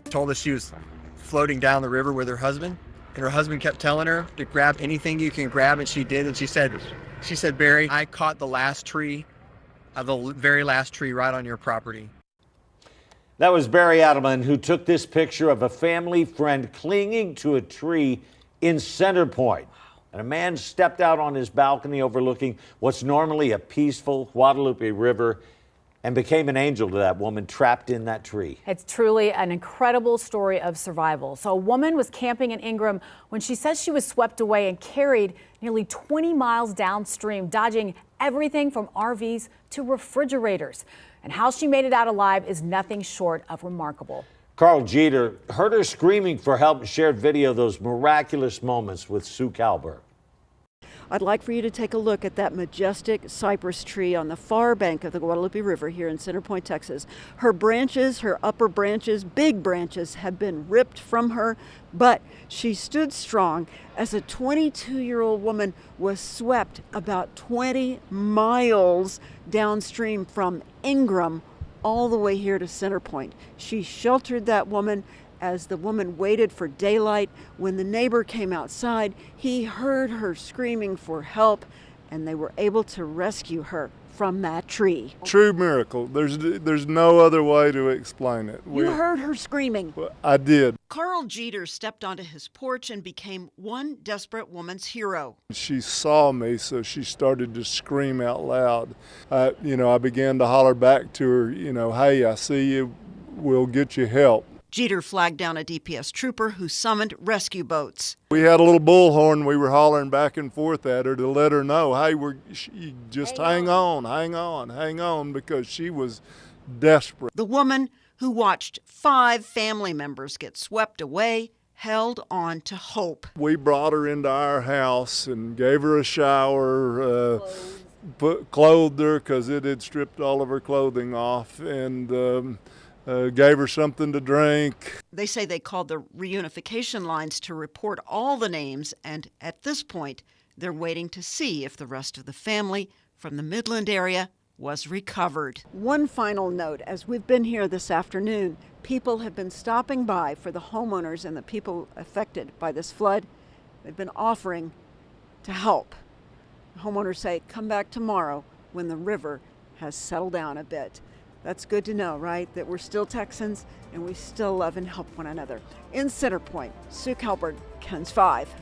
Told us she was floating down the river with her husband, and her husband kept telling her to grab anything you can grab, and she did. And she said, Barry, I caught the last tree, the very last tree right on your property. That was Barry Adelman, who took this picture of a family friend clinging to a tree in Center Point. And a man stepped out on his balcony overlooking what's normally a peaceful Guadalupe River and became an angel to that woman trapped in that tree. It's truly an incredible story of survival. So a woman was camping in Ingram when she says she was swept away and carried nearly 20 miles downstream, dodging everything from RVs to refrigerators. And how she made it out alive is nothing short of remarkable. Carl Jeter heard her screaming for help and shared video of those miraculous moments with Sue Calber. I'd like for you to take a look at that majestic cypress tree on the far bank of the Guadalupe River here in Center Point, Texas. Her branches, her upper branches, big branches, have been ripped from her, but she stood strong as a 22-year-old woman was swept about 20 miles downstream from Ingram all the way here to Center Point. She sheltered that woman as the woman waited for daylight. When the neighbor came outside, he heard her screaming for help, and they were able to rescue her from that tree. True miracle. There's no other way to explain it. You heard her screaming. I did. Carl Jeter stepped onto his porch and became one desperate woman's hero. She saw me, so she started to scream out loud. I began to holler back to her, hey, I see you, we'll get you help. Jeter flagged down a DPS trooper who summoned rescue boats. We had a little bullhorn. We were hollering back and forth at her to let her know, hey, just hang on, because she was desperate. The woman who watched 5 family members get swept away held on to hope. We brought her into our house and gave her a shower, clothed her because it had stripped all of her clothing off, and gave her something to drink. They say they called the reunification lines to report all the names, and at this point, they're waiting to see if the rest of the family from the Midland area was recovered. One final note, as we've been here this afternoon, people have been stopping by for the homeowners and the people affected by this flood. They've been offering to help. Homeowners say, come back tomorrow when the river has settled down a bit. That's good to know, right? That we're still Texans and we still love and help one another. In Center Point, Sue Calber, KENS 5.